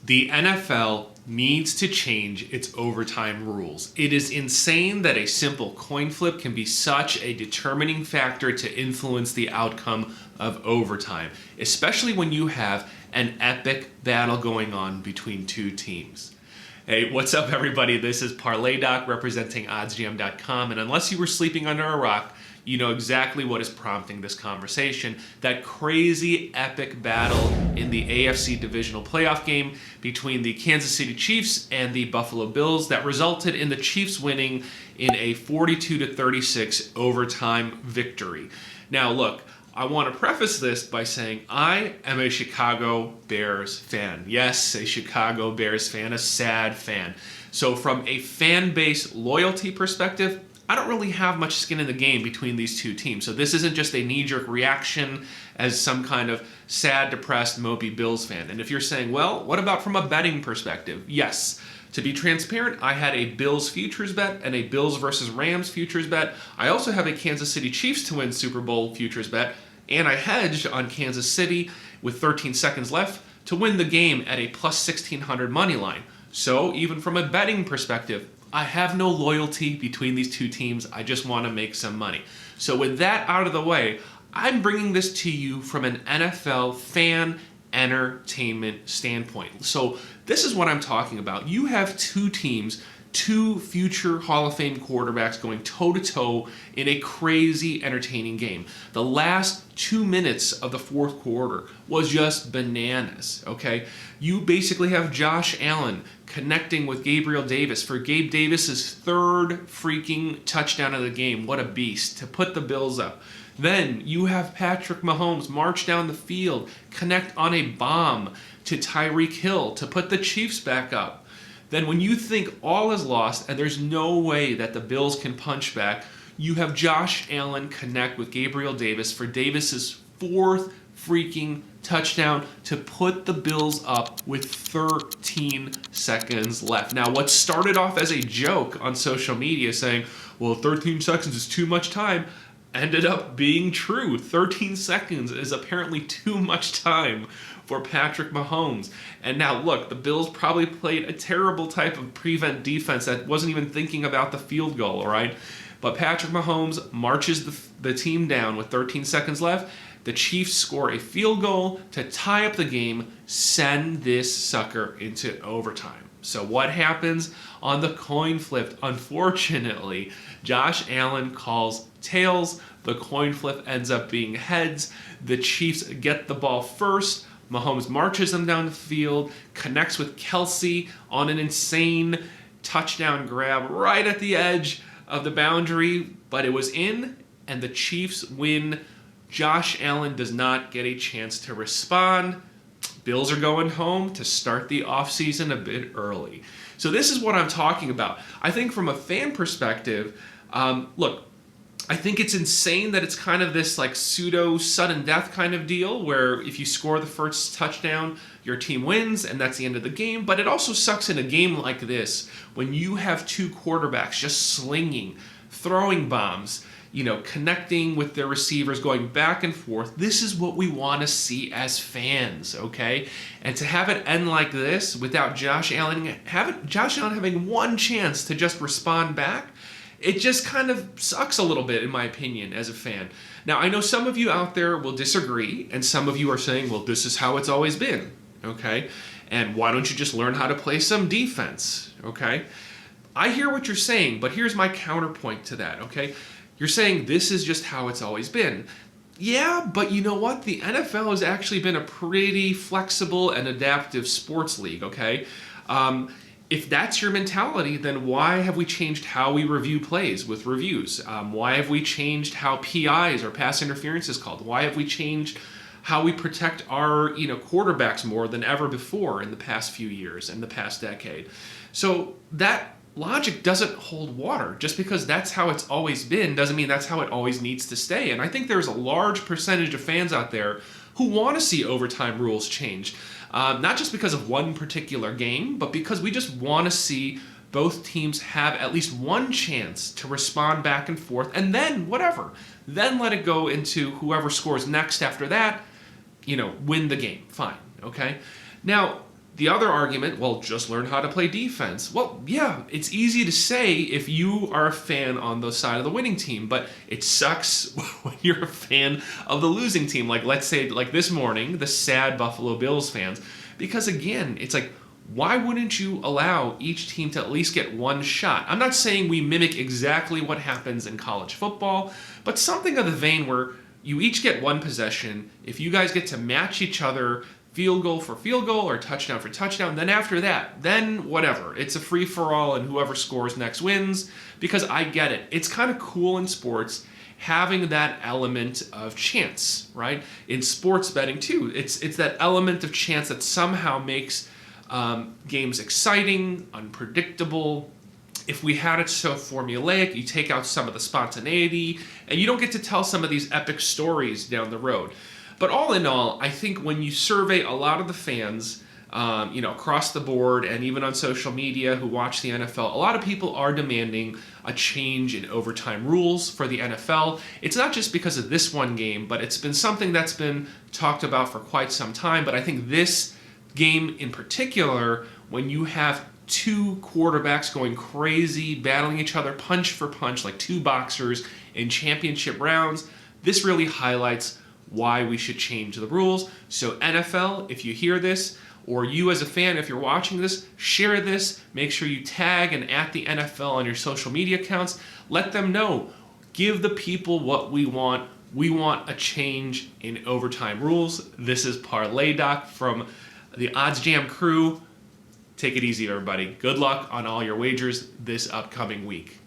The NFL needs to change its overtime rules. It is insane that a simple coin flip can be such a determining factor to influence the outcome of overtime, especially when you have an epic battle going on between two teams. Hey, what's up everybody? This is Parlay Doc representing oddsjam.com, and unless you were sleeping under a rock, you know exactly what is prompting this conversation. That crazy epic battle in the AFC divisional playoff game between the Kansas City Chiefs and the Buffalo Bills that resulted in the Chiefs winning in a 42-36 overtime victory. Now look, I want to preface this by saying I am a Chicago Bears fan. Yes, a Chicago Bears fan, a sad fan. So from a fan base loyalty perspective, I don't really have much skin in the game between these two teams. So this isn't just a knee-jerk reaction as some kind of sad, depressed, mopey Bills fan. And if you're saying, well, what about from a betting perspective? Yes. To be transparent, I had a Bills futures bet and a Bills versus Rams futures bet. I also have a Kansas City Chiefs to win Super Bowl futures bet. And I hedged on Kansas City with 13 seconds left to win the game at a plus 1,600 money line. So even from a betting perspective, I have no loyalty between these two teams. I just want to make some money. So with that out of the way, I'm bringing this to you from an NFL fan entertainment standpoint. So this is what I'm talking about. You have two teams, two future Hall of Fame quarterbacks going toe-to-toe in a crazy entertaining game. The last 2 minutes of the fourth quarter was just bananas, okay? You basically have Josh Allen connecting with Gabriel Davis for Gabe Davis's third freaking touchdown of the game. What a beast, to put the Bills up. Then you have Patrick Mahomes march down the field, connect on a bomb to Tyreek Hill to put the Chiefs back up. Then when you think all is lost and there's no way that the Bills can punch back, you have Josh Allen connect with Gabriel Davis for Davis's fourth freaking touchdown to put the Bills up with 13 seconds left. Now, what started off as a joke on social media saying, well, 13 seconds is too much time, ended up being true. 13 seconds is apparently too much time for Patrick Mahomes. And now look, the Bills probably played a terrible type of prevent defense that wasn't even thinking about the field goal, all right? But Patrick Mahomes marches the team down with 13 seconds left. The Chiefs score a field goal to tie up the game, send this sucker into overtime. So what happens on the coin flip? Unfortunately, Josh Allen calls tails. The coin flip ends up being heads. The Chiefs get the ball first. Mahomes marches them down the field, connects with Kelsey on an insane touchdown grab right at the edge of the boundary, but it was in, and the Chiefs win. Josh Allen does not get a chance to respond. Bills are going home to start the offseason a bit early. So this is what I'm talking about. I think from a fan perspective, look, I think it's insane that it's kind of this like pseudo sudden death kind of deal where if you score the first touchdown, your team wins and that's the end of the game. But it also sucks in a game like this when you have two quarterbacks just slinging, throwing bombs, you know, connecting with their receivers, going back and forth. This is what we want to see as fans, okay? And to have it end like this without Josh Allen having one chance to just respond back, it just kind of sucks a little bit, in my opinion, as a fan. Now, I know some of you out there will disagree, and some of you are saying, well, this is how it's always been, okay? And why don't you just learn how to play some defense, okay? I hear what you're saying, but here's my counterpoint to that, okay? You're saying this is just how it's always been. Yeah, but you know what? The NFL has actually been a pretty flexible and adaptive sports league, okay? If that's your mentality, then why have we changed how we review plays with reviews? Why have we changed how PIs or pass interference is called? Why have we changed how we protect our quarterbacks more than ever before in the past few years, in the past decade? So that logic doesn't hold water. Just because that's how it's always been doesn't mean that's how it always needs to stay. And I think there's a large percentage of fans out there who want to see overtime rules changed. Not just because of one particular game, but because we just want to see both teams have at least one chance to respond back and forth, and then whatever. Then let it go into whoever scores next after that, win the game. Fine, okay? Now, The other argument, well, just learn how to play defense. Well, yeah, it's easy to say if you are a fan on the side of the winning team, but it sucks when you're a fan of the losing team. Like, let's say, like this morning, the sad Buffalo Bills fans, because again, it's like, why wouldn't you allow each team to at least get one shot? I'm not saying we mimic exactly what happens in college football, but something of the vein where you each get one possession. If you guys get to match each other, field goal for field goal or touchdown for touchdown, then after that, then whatever. It's a free-for-all and whoever scores next wins, because I get it. It's kind of cool in sports having that element of chance, right? In sports betting too, it's that element of chance that somehow makes games exciting, unpredictable. If we had it so formulaic, you take out some of the spontaneity, and you don't get to tell some of these epic stories down the road. But all in all, I think when you survey a lot of the fans, across the board and even on social media who watch the NFL, a lot of people are demanding a change in overtime rules for the NFL. It's not just because of this one game, but it's been something that's been talked about for quite some time. But I think this game in particular, when you have two quarterbacks going crazy, battling each other punch for punch like two boxers in championship rounds, this really highlights why we should change the rules. So NFL, if you hear this, or you as a fan, if you're watching this, share this. Make sure you tag and at the NFL on your social media accounts. Let them know. Give the people what we want. We want a change in overtime rules. This is Parlay Doc from the Odds Jam crew. Take it easy, everybody. Good luck on all your wagers this upcoming week.